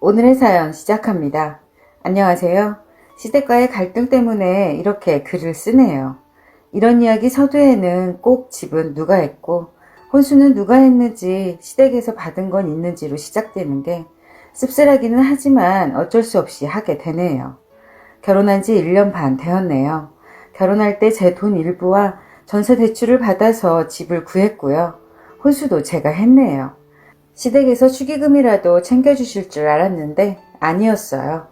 오늘의 사연 시작합니다. 안녕하세요. 시댁과의 갈등 때문에 이렇게 글을 쓰네요. 이런 이야기 서두에는 꼭 집은 누가 했고 혼수는 누가 했는지 시댁에서 받은 건 있는지로 시작되는 게 씁쓸하기는 하지만 어쩔 수 없이 하게 되네요. 결혼한 지 1년 반 되었네요. 결혼할 때 제 돈 일부와 전세 대출을 받아서 집을 구했고요. 혼수도 제가 했네요. 시댁에서 축의금이라도 챙겨주실 줄 알았는데 아니었어요.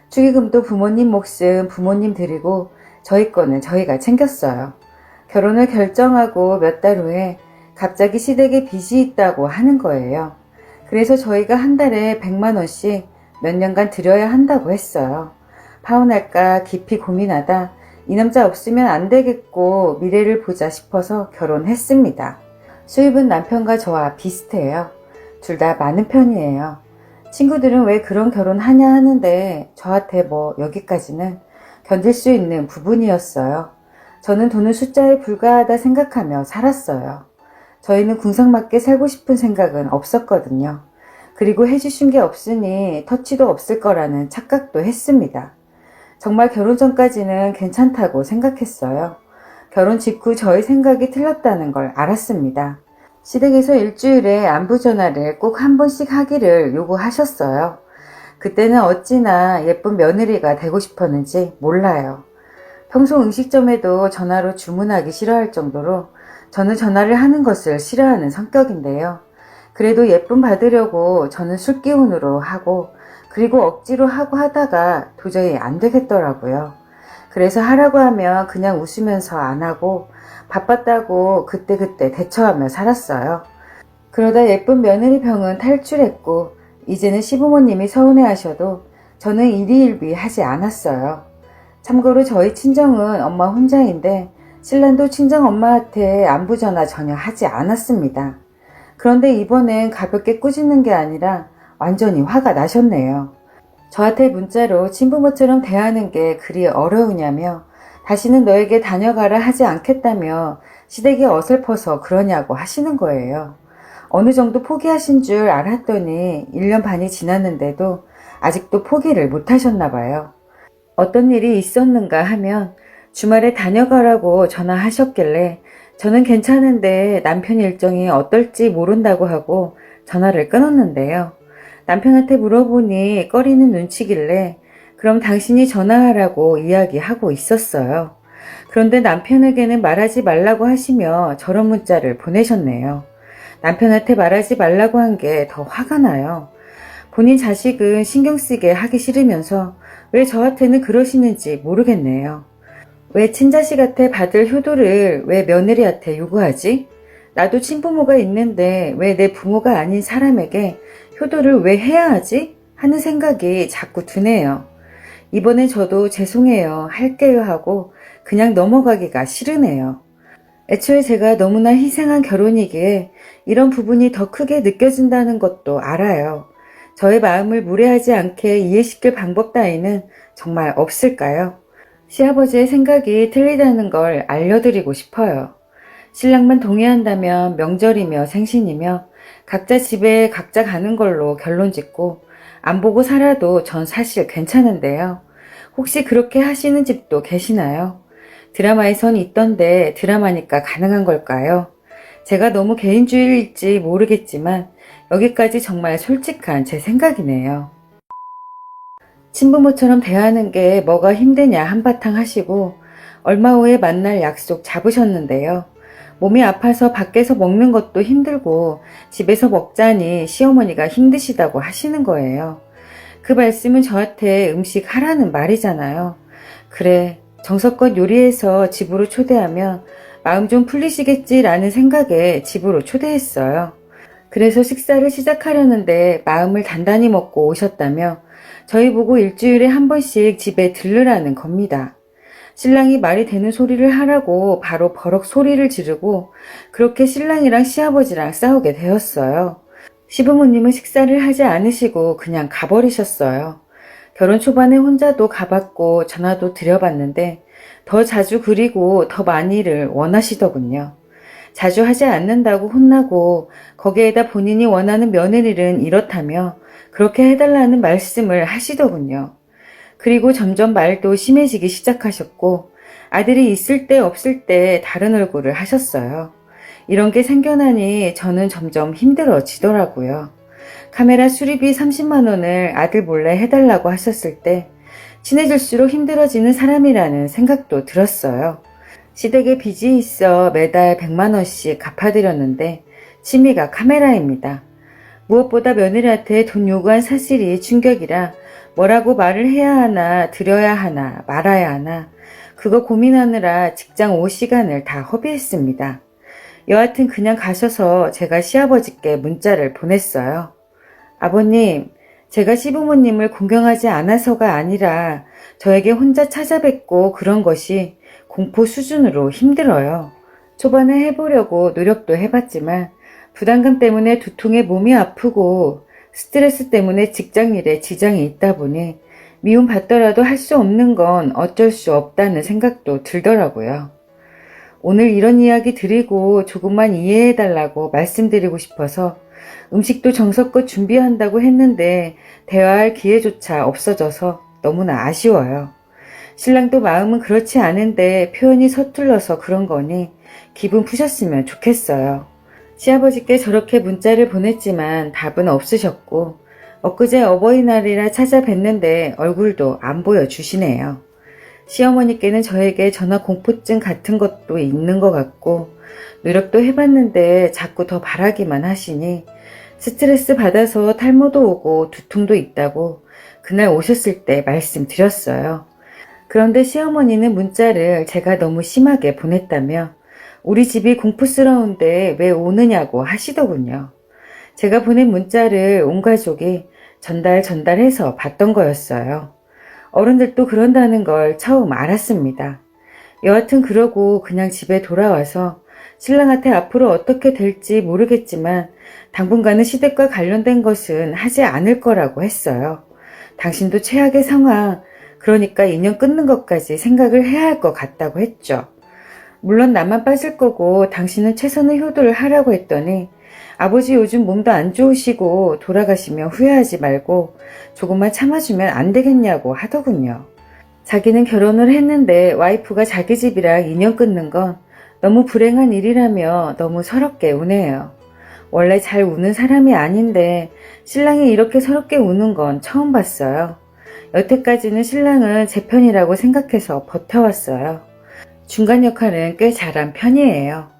축의금도 부모님 몫은 부모님 드리고 저희 거는 저희가 챙겼어요. 결혼을 결정하고 몇 달 후에 갑자기 시댁에 빚이 있다고 하는 거예요. 그래서 저희가 한 달에 100만 원씩 몇 년간 드려야 한다고 했어요. 파혼할까 깊이 고민하다 이 남자 없으면 안 되겠고 미래를 보자 싶어서 결혼했습니다. 수입은 남편과 저와 비슷해요. 둘 다 많은 편이에요. 친구들은 왜 그런 결혼 하냐 하는데 저한테 여기까지는 견딜 수 있는 부분이었어요. 저는 돈은 숫자에 불과하다 생각하며 살았어요. 저희는 궁상맞게 살고 싶은 생각은 없었거든요. 그리고 해주신 게 없으니 터치도 없을 거라는 착각도 했습니다. 정말 결혼 전까지는 괜찮다고 생각했어요. 결혼 직후 저의 생각이 틀렸다는 걸 알았습니다. 시댁에서 일주일에 안부 전화를 꼭 한 번씩 하기를 요구하셨어요. 그때는 어찌나 예쁜 며느리가 되고 싶었는지 몰라요. 평소 음식점에도 전화로 주문하기 싫어할 정도로 저는 전화를 하는 것을 싫어하는 성격인데요. 그래도 예쁨 받으려고 저는 술기운으로 하고 그리고 억지로 하고 하다가 도저히 안 되겠더라고요. 그래서 하라고 하면 그냥 웃으면서 안 하고 바빴다고 그때그때 대처하며 살았어요. 그러다 예쁜 며느리 병은 탈출했고 이제는 시부모님이 서운해하셔도 저는 일희일비 하지 않았어요. 참고로 저희 친정은 엄마 혼자인데 신랑도 친정 엄마한테 안부 전화 전혀 하지 않았습니다. 그런데 이번엔 가볍게 꾸짖는 게 아니라 완전히 화가 나셨네요. 저한테 문자로 친부모처럼 대하는 게 그리 어려우냐며 다시는 너에게 다녀가라 하지 않겠다며 시댁이 어설퍼서 그러냐고 하시는 거예요. 어느 정도 포기하신 줄 알았더니 1년 반이 지났는데도 아직도 포기를 못 하셨나 봐요. 어떤 일이 있었는가 하면 주말에 다녀가라고 전화하셨길래 저는 괜찮은데 남편 일정이 어떨지 모른다고 하고 전화를 끊었는데요. 남편한테 물어보니 꺼리는 눈치길래 그럼 당신이 전화하라고 이야기하고 있었어요. 그런데 남편에게는 말하지 말라고 하시며 저런 문자를 보내셨네요. 남편한테 말하지 말라고 한 게 더 화가 나요. 본인 자식은 신경 쓰게 하기 싫으면서 왜 저한테는 그러시는지 모르겠네요. 왜 친자식한테 받을 효도를 왜 며느리한테 요구하지? 나도 친부모가 있는데 왜 내 부모가 아닌 사람에게 효도를 왜 해야 하지? 하는 생각이 자꾸 드네요. 이번엔 저도 죄송해요, 할게요 하고 그냥 넘어가기가 싫으네요. 애초에 제가 너무나 희생한 결혼이기에 이런 부분이 더 크게 느껴진다는 것도 알아요. 저의 마음을 무례하지 않게 이해시킬 방법 따위는 정말 없을까요? 시아버지의 생각이 틀리다는 걸 알려드리고 싶어요. 신랑만 동의한다면 명절이며 생신이며 각자 집에 각자 가는 걸로 결론 짓고 안 보고 살아도 전 사실 괜찮은데요. 혹시 그렇게 하시는 집도 계시나요? 드라마에선 있던데 드라마니까 가능한 걸까요? 제가 너무 개인주의일지 모르겠지만 여기까지 정말 솔직한 제 생각이네요. 친부모처럼 대하는 게 뭐가 힘드냐 한바탕 하시고 얼마 후에 만날 약속 잡으셨는데요. 몸이 아파서 밖에서 먹는 것도 힘들고 집에서 먹자니 시어머니가 힘드시다고 하시는 거예요. 그 말씀은 저한테 음식 하라는 말이잖아요. 그래, 정성껏 요리해서 집으로 초대하면 마음 좀 풀리시겠지라는 생각에 집으로 초대했어요. 그래서 식사를 시작하려는데 마음을 단단히 먹고 오셨다며 저희 보고 일주일에 한 번씩 집에 들르라는 겁니다. 신랑이 말이 되는 소리를 하라고 바로 버럭 소리를 지르고 그렇게 신랑이랑 시아버지랑 싸우게 되었어요. 시부모님은 식사를 하지 않으시고 그냥 가버리셨어요. 결혼 초반에 혼자도 가봤고 전화도 드려봤는데 더 자주 그리고 더 많이를 원하시더군요. 자주 하지 않는다고 혼나고 거기에다 본인이 원하는 며느리는 이렇다며 그렇게 해달라는 말씀을 하시더군요. 그리고 점점 말도 심해지기 시작하셨고 아들이 있을 때 없을 때 다른 얼굴을 하셨어요. 이런 게 생겨나니 저는 점점 힘들어지더라고요. 카메라 수리비 30만 원을 아들 몰래 해달라고 하셨을 때 친해질수록 힘들어지는 사람이라는 생각도 들었어요. 시댁에 빚이 있어 매달 100만 원씩 갚아드렸는데 취미가 카메라입니다. 무엇보다 며느리한테 돈 요구한 사실이 충격이라 뭐라고 말을 해야 하나 드려야 하나 말아야 하나 그거 고민하느라 직장 올 시간을 다 허비했습니다. 여하튼 그냥 가셔서 제가 시아버지께 문자를 보냈어요. 아버님, 제가 시부모님을 공경하지 않아서가 아니라 저에게 혼자 찾아뵙고 그런 것이 공포 수준으로 힘들어요. 초반에 해보려고 노력도 해봤지만 부담감 때문에 두통에 몸이 아프고 스트레스 때문에 직장일에 지장이 있다 보니 미움 받더라도 할 수 없는 건 어쩔 수 없다는 생각도 들더라고요. 오늘 이런 이야기 드리고 조금만 이해해달라고 말씀드리고 싶어서 음식도 정성껏 준비한다고 했는데 대화할 기회조차 없어져서 너무나 아쉬워요. 신랑도 마음은 그렇지 않은데 표현이 서툴러서 그런 거니 기분 푸셨으면 좋겠어요. 시아버지께 저렇게 문자를 보냈지만 답은 없으셨고 엊그제 어버이날이라 찾아뵀는데 얼굴도 안 보여주시네요. 시어머니께는 저에게 전화 공포증 같은 것도 있는 것 같고 노력도 해봤는데 자꾸 더 바라기만 하시니 스트레스 받아서 탈모도 오고 두통도 있다고 그날 오셨을 때 말씀드렸어요. 그런데 시어머니는 문자를 제가 너무 심하게 보냈다며 우리 집이 공포스러운데 왜 오느냐고 하시더군요. 제가 보낸 문자를 온 가족이 전달해서 봤던 거였어요. 어른들도 그런다는 걸 처음 알았습니다. 여하튼 그러고 그냥 집에 돌아와서 신랑한테 앞으로 어떻게 될지 모르겠지만 당분간은 시댁과 관련된 것은 하지 않을 거라고 했어요. 당신도 최악의 상황, 그러니까 인연 끊는 것까지 생각을 해야 할 것 같다고 했죠. 물론 나만 빠질 거고 당신은 최선의 효도를 하라고 했더니 아버지 요즘 몸도 안 좋으시고 돌아가시면 후회하지 말고 조금만 참아주면 안 되겠냐고 하더군요. 자기는 결혼을 했는데 와이프가 자기 집이랑 인연 끊는 건 너무 불행한 일이라며 너무 서럽게 우네요. 원래 잘 우는 사람이 아닌데 신랑이 이렇게 서럽게 우는 건 처음 봤어요. 여태까지는 신랑은 제 편이라고 생각해서 버텨왔어요. 중간 역할은 꽤 잘한 편이에요.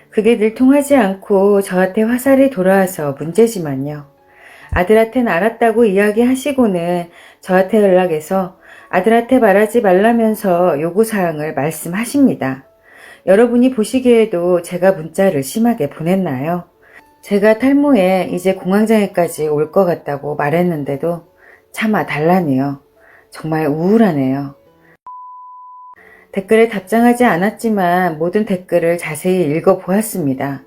그게 늘 통하지 않고 저한테 화살이 돌아와서 문제지만요. 아들한텐 알았다고 이야기하시고는 저한테 연락해서 아들한테 말하지 말라면서 요구사항을 말씀하십니다. 여러분이 보시기에도 제가 문자를 심하게 보냈나요? 제가 탈모에 이제 공황장애까지 올 것 같다고 말했는데도 참아 달라네요. 정말 우울하네요. 댓글에 답장하지 않았지만 모든 댓글을 자세히 읽어보았습니다.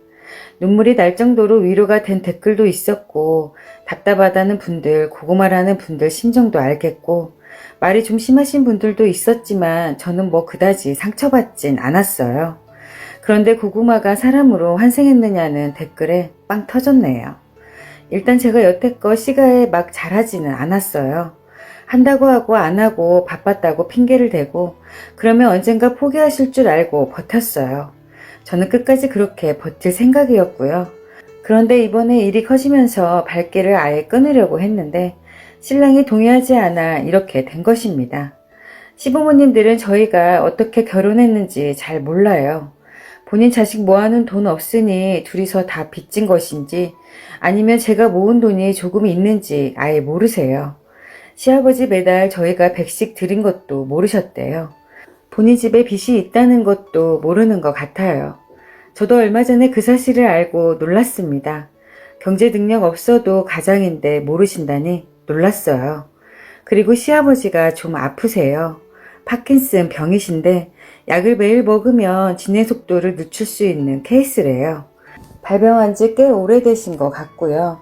눈물이 날 정도로 위로가 된 댓글도 있었고 답답하다는 분들, 고구마라는 분들 심정도 알겠고 말이 좀 심하신 분들도 있었지만 저는 뭐 그다지 상처받진 않았어요. 그런데 고구마가 사람으로 환생했느냐는 댓글에 빵 터졌네요. 일단 제가 여태껏 시가에 막 잘하지는 않았어요. 한다고 하고 안 하고 바빴다고 핑계를 대고 그러면 언젠가 포기하실 줄 알고 버텼어요. 저는 끝까지 그렇게 버틸 생각이었고요. 그런데 이번에 일이 커지면서 발길을 아예 끊으려고 했는데 신랑이 동의하지 않아 이렇게 된 것입니다. 시부모님들은 저희가 어떻게 결혼했는지 잘 몰라요. 본인 자식 모아놓은 돈 없으니 둘이서 다 빚진 것인지 아니면 제가 모은 돈이 조금 있는지 아예 모르세요. 시아버지 매달 저희가 100씩 드린 것도 모르셨대요. 본인 집에 빚이 있다는 것도 모르는 것 같아요. 저도 얼마 전에 그 사실을 알고 놀랐습니다. 경제 능력 없어도 가장인데 모르신다니 놀랐어요. 그리고 시아버지가 좀 아프세요. 파킨슨 병이신데 약을 매일 먹으면 진행 속도를 늦출 수 있는 케이스래요. 발병한 지 꽤 오래되신 것 같고요.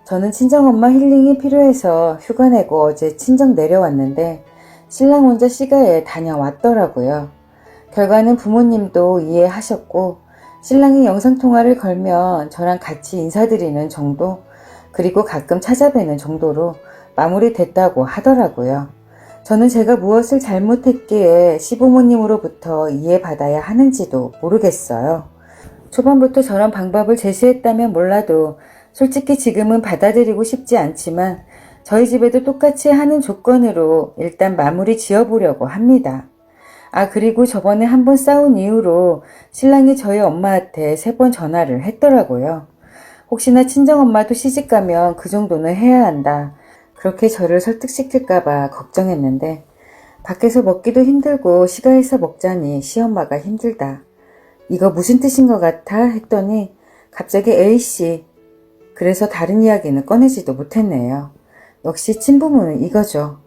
저는 친정엄마 힐링이 필요해서 휴가 내고 어제 친정 내려왔는데 신랑 혼자 시가에 다녀왔더라고요. 결과는 부모님도 이해하셨고 신랑이 영상통화를 걸면 저랑 같이 인사드리는 정도, 그리고 가끔 찾아뵈는 정도로 마무리됐다고 하더라고요. 저는 제가 무엇을 잘못했기에 시부모님으로부터 이해받아야 하는지도 모르겠어요. 초반부터 저런 방법을 제시했다면 몰라도 솔직히 지금은 받아들이고 싶지 않지만 저희 집에도 똑같이 하는 조건으로 일단 마무리 지어보려고 합니다. 그리고 저번에 한번 싸운 이후로 신랑이 저희 엄마한테 3번 전화를 했더라고요. 혹시나 친정엄마도 시집가면 그 정도는 해야 한다. 그렇게 저를 설득시킬까봐 걱정했는데 밖에서 먹기도 힘들고 시가에서 먹자니 시엄마가 힘들다. 이거 무슨 뜻인 것 같아? 했더니 갑자기 A씨. 그래서 다른 이야기는 꺼내지도 못했네요. 역시 친부모는 이거죠.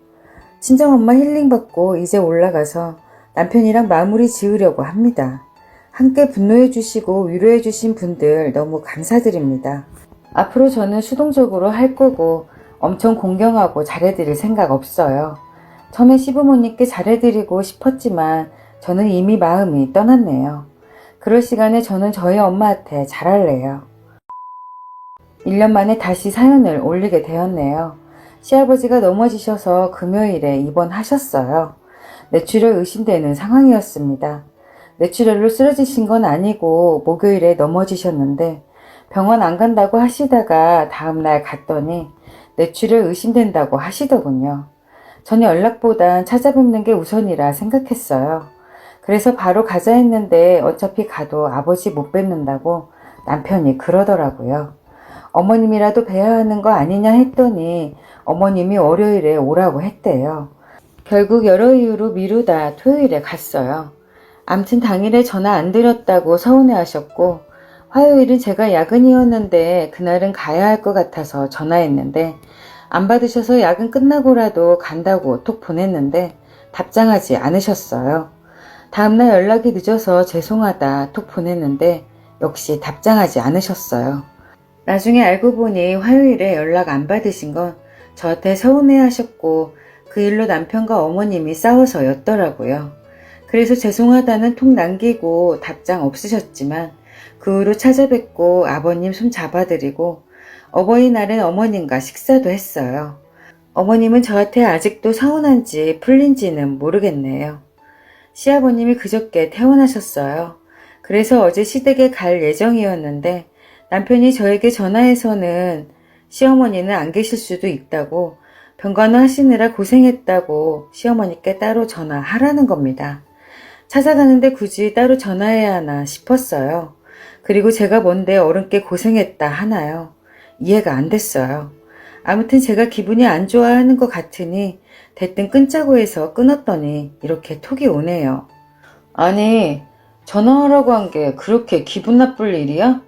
친정엄마 힐링받고 이제 올라가서 남편이랑 마무리 지으려고 합니다. 함께 분노해 주시고 위로해 주신 분들 너무 감사드립니다. 앞으로 저는 수동적으로 할 거고 엄청 공경하고 잘해드릴 생각 없어요. 처음에 시부모님께 잘해드리고 싶었지만 저는 이미 마음이 떠났네요. 그럴 시간에 저는 저희 엄마한테 잘할래요. 1년 만에 다시 사연을 올리게 되었네요. 시아버지가 넘어지셔서 금요일에 입원하셨어요. 뇌출혈 의심되는 상황이었습니다. 뇌출혈로 쓰러지신 건 아니고 목요일에 넘어지셨는데 병원 안 간다고 하시다가 다음날 갔더니 뇌출혈 의심된다고 하시더군요. 전 연락보단 찾아뵙는 게 우선이라 생각했어요. 그래서 바로 가자 했는데 어차피 가도 아버지 못 뵙는다고 남편이 그러더라고요. 어머님이라도 뵈야 하는 거 아니냐 했더니 어머님이 월요일에 오라고 했대요. 결국 여러 이유로 미루다 토요일에 갔어요. 암튼 당일에 전화 안 드렸다고 서운해 하셨고 화요일은 제가 야근이었는데 그날은 가야 할 것 같아서 전화했는데 안 받으셔서 야근 끝나고라도 간다고 톡 보냈는데 답장하지 않으셨어요. 다음날 연락이 늦어서 죄송하다 톡 보냈는데 역시 답장하지 않으셨어요. 나중에 알고 보니 화요일에 연락 안 받으신 건 저한테 서운해 하셨고 그 일로 남편과 어머님이 싸워서였더라고요. 그래서 죄송하다는 톡 남기고 답장 없으셨지만 그 후로 찾아뵙고 아버님 손 잡아드리고 어버이날엔 어머님과 식사도 했어요. 어머님은 저한테 아직도 서운한지 풀린지는 모르겠네요. 시아버님이 그저께 퇴원하셨어요. 그래서 어제 시댁에 갈 예정이었는데 남편이 저에게 전화해서는 시어머니는 안 계실 수도 있다고 병간호 하시느라 고생했다고 시어머니께 따로 전화하라는 겁니다. 찾아가는데 굳이 따로 전화해야 하나 싶었어요. 그리고 제가 뭔데 어른께 고생했다 하나요? 이해가 안 됐어요. 아무튼 제가 기분이 안 좋아하는 것 같으니 대뜸 끊자고 해서 끊었더니 이렇게 톡이 오네요. 아니, 전화하라고 한 게 그렇게 기분 나쁠 일이야?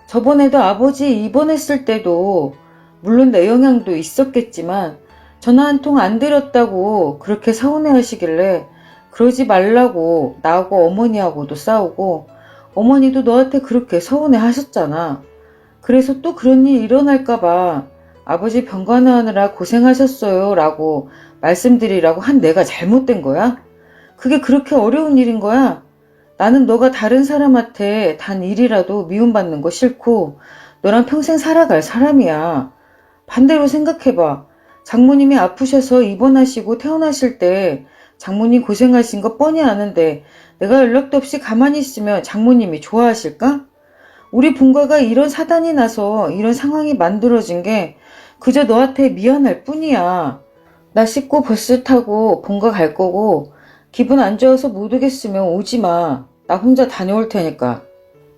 저번에도 아버지 입원했을 때도 물론 내 영향도 있었겠지만 전화 한 통 안 드렸다고 그렇게 서운해 하시길래 그러지 말라고 나하고 어머니하고도 싸우고 어머니도 너한테 그렇게 서운해 하셨잖아. 그래서 또 그런 일 일어날까봐 아버지 병간호하느라 고생하셨어요 라고 말씀드리라고 한 내가 잘못된 거야? 그게 그렇게 어려운 일인 거야? 나는 너가 다른 사람한테 단 일이라도 미움받는 거 싫고 너랑 평생 살아갈 사람이야. 반대로 생각해봐. 장모님이 아프셔서 입원하시고 퇴원하실 때 장모님 고생하신 거 뻔히 아는데 내가 연락도 없이 가만히 있으면 장모님이 좋아하실까? 우리 본가가 이런 사단이 나서 이런 상황이 만들어진 게 그저 너한테 미안할 뿐이야. 나 씻고 버스 타고 본가 갈 거고 기분 안 좋아서 못 오겠으면 오지 마. 나 혼자 다녀올 테니까.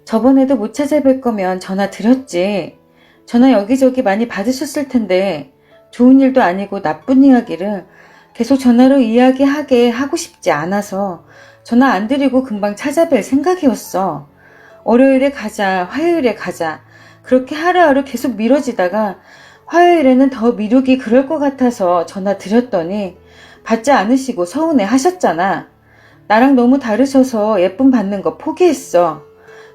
저번에도 못 찾아뵐 거면 전화 드렸지. 전화 여기저기 많이 받으셨을 텐데 좋은 일도 아니고 나쁜 이야기를 계속 전화로 이야기하게 하고 싶지 않아서 전화 안 드리고 금방 찾아뵐 생각이었어. 월요일에 가자, 화요일에 가자. 그렇게 하루하루 계속 미뤄지다가 화요일에는 더 미루기 그럴 것 같아서 전화 드렸더니 받지 않으시고 서운해 하셨잖아. 나랑 너무 다르셔서 예쁨 받는 거 포기했어.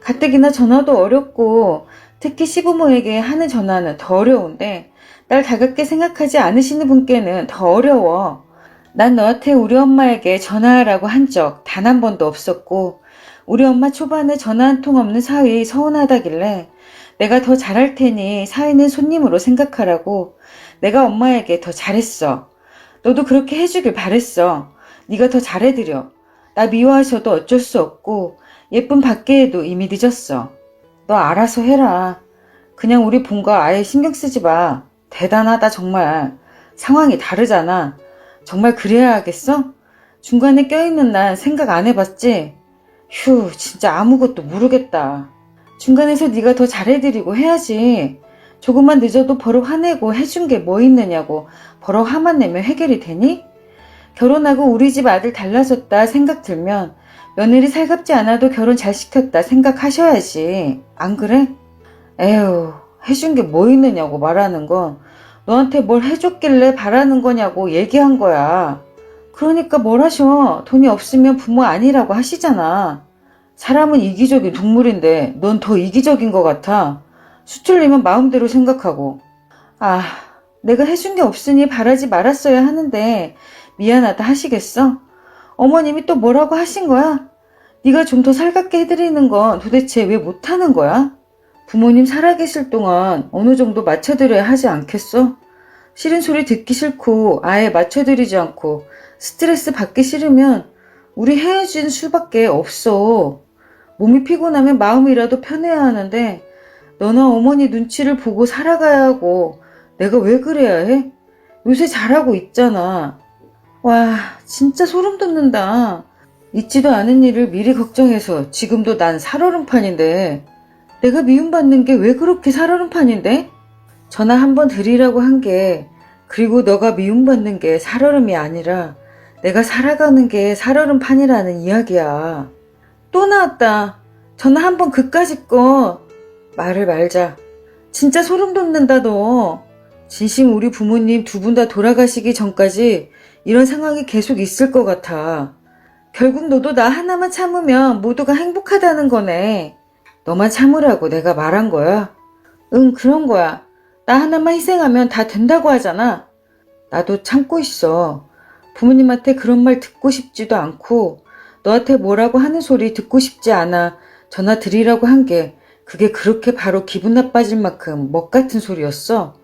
가뜩이나 전화도 어렵고 특히 시부모에게 하는 전화는 더 어려운데 날 다급게 생각하지 않으시는 분께는 더 어려워. 난 너한테 우리 엄마에게 전화하라고 한 적 단 한 번도 없었고 우리 엄마 초반에 전화 한 통 없는 사위 서운하다길래 내가 더 잘할 테니 사위는 손님으로 생각하라고 내가 엄마에게 더 잘했어. 너도 그렇게 해주길 바랬어. 네가 더 잘해드려. 나 미워하셔도 어쩔 수 없고 예쁜 받기에도 이미 늦었어. 너 알아서 해라. 그냥 우리 본거 아예 신경 쓰지 마. 대단하다 정말. 상황이 다르잖아. 정말 그래야 하겠어? 중간에 껴있는 난 생각 안 해봤지? 휴, 진짜 아무것도 모르겠다. 중간에서 네가 더 잘해드리고 해야지. 조금만 늦어도 버럭 화내고 해준 게 뭐 있느냐고 버럭 화만 내면 해결이 되니? 결혼하고 우리 집 아들 달라졌다 생각 들면 며느리 살갑지 않아도 결혼 잘 시켰다 생각하셔야지. 안 그래? 에휴, 해준 게 뭐 있느냐고 말하는 건 너한테 뭘 해줬길래 바라는 거냐고 얘기한 거야. 그러니까 뭘 하셔. 돈이 없으면 부모 아니라고 하시잖아. 사람은 이기적인 동물인데 넌 더 이기적인 것 같아. 수틀리면 마음대로 생각하고. 아, 내가 해준 게 없으니 바라지 말았어야 하는데 미안하다 하시겠어? 어머님이 또 뭐라고 하신 거야? 네가 좀 더 살갑게 해드리는 건 도대체 왜 못하는 거야? 부모님 살아계실 동안 어느 정도 맞춰드려야 하지 않겠어? 싫은 소리 듣기 싫고 아예 맞춰드리지 않고 스트레스 받기 싫으면 우리 헤어질 수밖에 없어. 몸이 피곤하면 마음이라도 편해야 하는데 너나 어머니 눈치를 보고 살아가야 하고 내가 왜 그래야 해? 요새 잘하고 있잖아. 와, 진짜 소름 돋는다. 있지도 않은 일을 미리 걱정해서 지금도 난 살얼음판인데 내가 미움받는 게 왜 그렇게 살얼음판인데? 전화 한번 드리라고 한 게 그리고 너가 미움받는 게 살얼음이 아니라 내가 살아가는 게 살얼음판이라는 이야기야. 또 나왔다. 전화 한번 그까짓 거. 말을 말자. 진짜 소름 돋는다 너. 진심 우리 부모님 두 분 다 돌아가시기 전까지 이런 상황이 계속 있을 것 같아. 결국 너도 나 하나만 참으면 모두가 행복하다는 거네. 너만 참으라고 내가 말한 거야. 응, 그런 거야. 나 하나만 희생하면 다 된다고 하잖아. 나도 참고 있어. 부모님한테 그런 말 듣고 싶지도 않고 너한테 뭐라고 하는 소리 듣고 싶지 않아 전화 드리라고 한 게 그게 그렇게 바로 기분 나빠질 만큼 멋 같은 소리였어.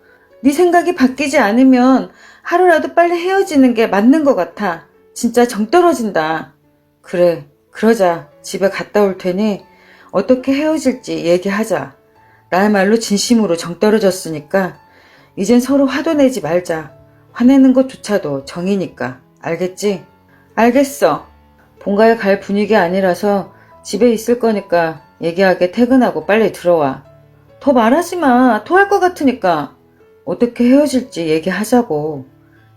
네 생각이 바뀌지 않으면 하루라도 빨리 헤어지는 게 맞는 것 같아. 진짜 정 떨어진다. 그래, 그러자. 집에 갔다 올 테니 어떻게 헤어질지 얘기하자. 나야말로 진심으로 정 떨어졌으니까 이젠 서로 화도 내지 말자. 화내는 것조차도 정이니까. 알겠지? 알겠어. 본가에 갈 분위기 아니라서 집에 있을 거니까 얘기하게 퇴근하고 빨리 들어와. 더 말하지 마. 토할 것 같으니까. 어떻게 헤어질지 얘기하자고.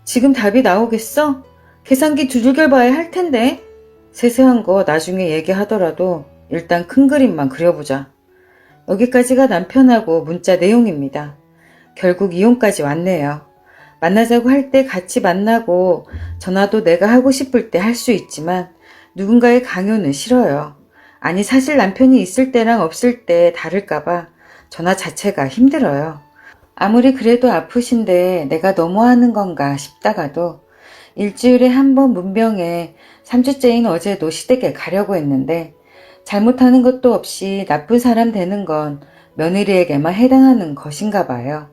지금 답이 나오겠어? 계산기 두들겨 봐야 할 텐데. 세세한 거 나중에 얘기하더라도 일단 큰 그림만 그려보자. 여기까지가 남편하고 문자 내용입니다. 결국 이혼까지 왔네요. 만나자고 할 때 같이 만나고 전화도 내가 하고 싶을 때 할 수 있지만 누군가의 강요는 싫어요. 아니 사실 남편이 있을 때랑 없을 때 다를까봐 전화 자체가 힘들어요. 아무리 그래도 아프신데 내가 너무하는 건가 싶다가도 일주일에 한 번 문병에 3주째인 어제도 시댁에 가려고 했는데 잘못하는 것도 없이 나쁜 사람 되는 건 며느리에게만 해당하는 것인가 봐요.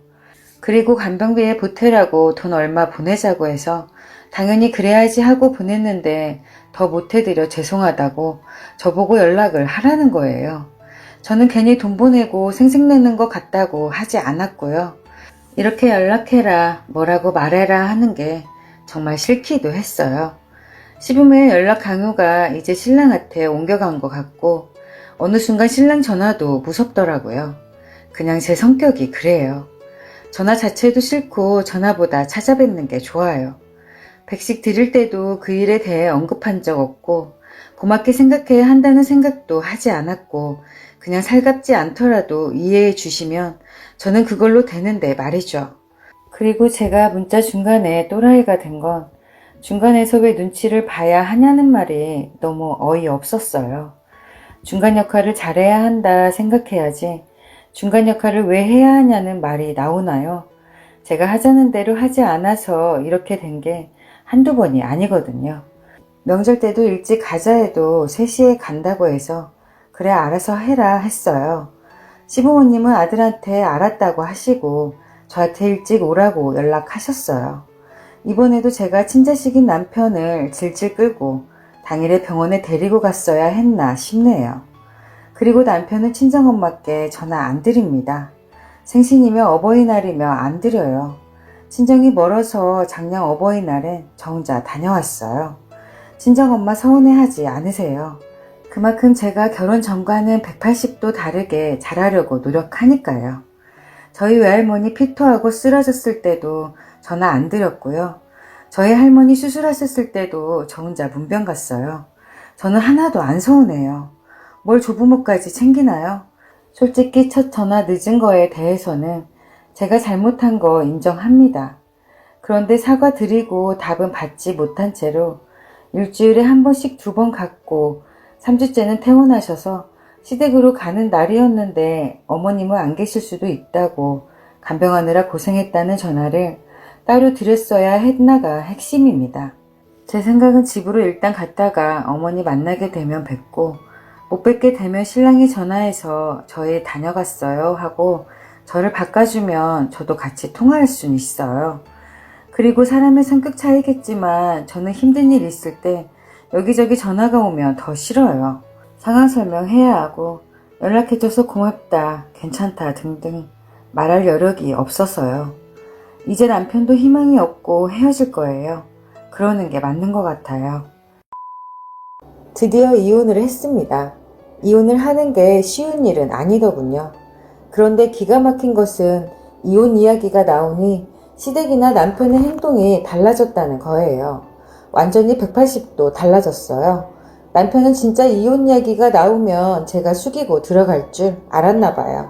그리고 간병비에 보태라고 돈 얼마 보내자고 해서 당연히 그래야지 하고 보냈는데 더 못해드려 죄송하다고 저보고 연락을 하라는 거예요. 저는 괜히 돈 보내고 생색내는 것 같다고 하지 않았고요. 이렇게 연락해라, 뭐라고 말해라 하는 게 정말 싫기도 했어요. 시부모의 연락 강요가 이제 신랑한테 옮겨간 것 같고 어느 순간 신랑 전화도 무섭더라고요. 그냥 제 성격이 그래요. 전화 자체도 싫고 전화보다 찾아뵙는 게 좋아요. 백식 드릴 때도 그 일에 대해 언급한 적 없고 고맙게 생각해야 한다는 생각도 하지 않았고 그냥 살갑지 않더라도 이해해 주시면 저는 그걸로 되는데 말이죠. 그리고 제가 문자 중간에 또라이가 된 건 중간에서 왜 눈치를 봐야 하냐는 말이 너무 어이없었어요. 중간 역할을 잘해야 한다 생각해야지 중간 역할을 왜 해야 하냐는 말이 나오나요? 제가 하자는 대로 하지 않아서 이렇게 된 게 한두 번이 아니거든요. 명절 때도 일찍 가자 해도 3시에 간다고 해서 그래 알아서 해라 했어요. 시부모님은 아들한테 알았다고 하시고 저한테 일찍 오라고 연락하셨어요. 이번에도 제가 친자식인 남편을 질질 끌고 당일에 병원에 데리고 갔어야 했나 싶네요. 그리고 남편은 친정엄마께 전화 안 드립니다. 생신이며 어버이날이며 안 드려요. 친정이 멀어서 작년 어버이날엔 저 혼자 다녀왔어요. 친정엄마 서운해하지 않으세요. 그만큼 제가 결혼 전과는 180도 다르게 잘하려고 노력하니까요. 저희 외할머니 피토하고 쓰러졌을 때도 전화 안 드렸고요. 저희 할머니 수술하셨을 때도 저 혼자 문병 갔어요. 저는 하나도 안 서운해요. 뭘 조부모까지 챙기나요? 솔직히 첫 전화 늦은 거에 대해서는 제가 잘못한 거 인정합니다. 그런데 사과드리고 답은 받지 못한 채로 일주일에 한 번씩 2번 갔고 3주째는 퇴원하셔서 시댁으로 가는 날이었는데 어머님은 안 계실 수도 있다고 간병하느라 고생했다는 전화를 따로 드렸어야 했나가 핵심입니다. 제 생각은 집으로 일단 갔다가 어머니 만나게 되면 뵙고 못 뵙게 되면 신랑이 전화해서 저희 다녀갔어요 하고 저를 바꿔주면 저도 같이 통화할 수는 있어요. 그리고 사람의 성격 차이겠지만 저는 힘든 일 있을 때 여기저기 전화가 오면 더 싫어요. 상황 설명해야 하고 연락해줘서 고맙다, 괜찮다 등등 말할 여력이 없어서요. 이제 남편도 희망이 없고 헤어질 거예요. 그러는 게 맞는 것 같아요. 드디어 이혼을 했습니다. 이혼을 하는 게 쉬운 일은 아니더군요. 그런데 기가 막힌 것은 이혼 이야기가 나오니 시댁이나 남편의 행동이 달라졌다는 거예요. 완전히 180도 달라졌어요. 남편은 진짜 이혼 이야기가 나오면 제가 숙이고 들어갈 줄 알았나 봐요.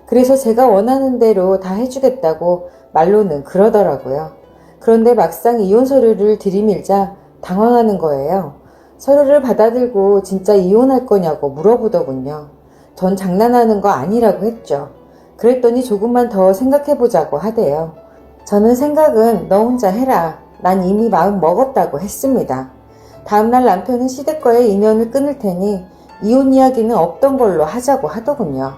그래서 제가 원하는 대로 다 해주겠다고 말로는 그러더라고요. 그런데 막상 이혼 서류를 들이밀자 당황하는 거예요. 서류를 받아들고 진짜 이혼할 거냐고 물어보더군요. 전 장난하는 거 아니라고 했죠. 그랬더니 조금만 더 생각해보자고 하대요. 저는 생각은 너 혼자 해라. 난 이미 마음 먹었다고 했습니다. 다음날 남편은 시댁과의 인연을 끊을 테니 이혼 이야기는 없던 걸로 하자고 하더군요.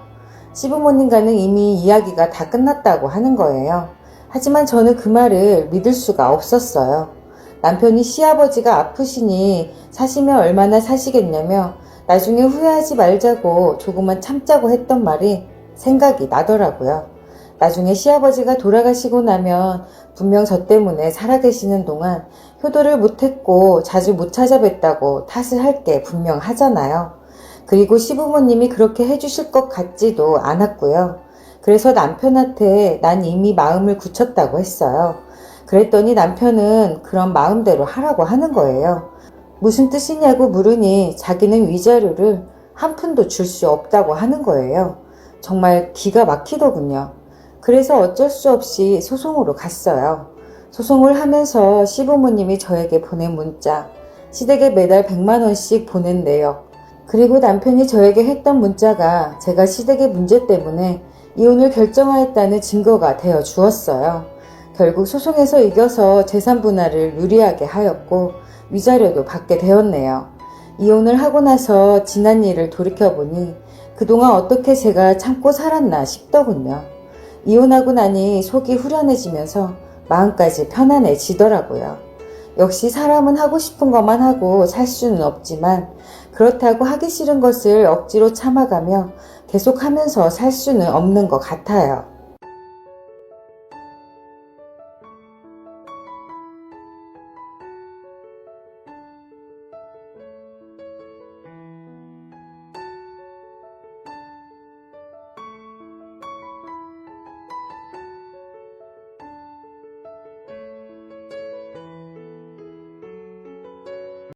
시부모님과는 이미 이야기가 다 끝났다고 하는 거예요. 하지만 저는 그 말을 믿을 수가 없었어요. 남편이 시아버지가 아프시니 사시면 얼마나 사시겠냐며 나중에 후회하지 말자고 조금만 참자고 했던 말이 생각이 나더라고요. 나중에 시아버지가 돌아가시고 나면 분명 저 때문에 살아계시는 동안 효도를 못했고 자주 못 찾아뵀다고 탓을 할 게 분명하잖아요. 그리고 시부모님이 그렇게 해주실 것 같지도 않았고요. 그래서 남편한테 난 이미 마음을 굳혔다고 했어요. 그랬더니 남편은 그런 마음대로 하라고 하는 거예요. 무슨 뜻이냐고 물으니 자기는 위자료를 한 푼도 줄 수 없다고 하는 거예요. 정말 기가 막히더군요. 그래서 어쩔 수 없이 소송으로 갔어요. 소송을 하면서 시부모님이 저에게 보낸 문자, 시댁에 매달 100만 원씩 보낸 내역, 그리고 남편이 저에게 했던 문자가 제가 시댁의 문제 때문에 이혼을 결정하였다는 증거가 되어 주었어요. 결국 소송에서 이겨서 재산 분할을 유리하게 하였고 위자료도 받게 되었네요. 이혼을 하고 나서 지난 일을 돌이켜보니 그동안 어떻게 제가 참고 살았나 싶더군요. 이혼하고 나니 속이 후련해지면서 마음까지 편안해지더라고요. 역시 사람은 하고 싶은 것만 하고 살 수는 없지만 그렇다고 하기 싫은 것을 억지로 참아가며 계속하면서 살 수는 없는 것 같아요.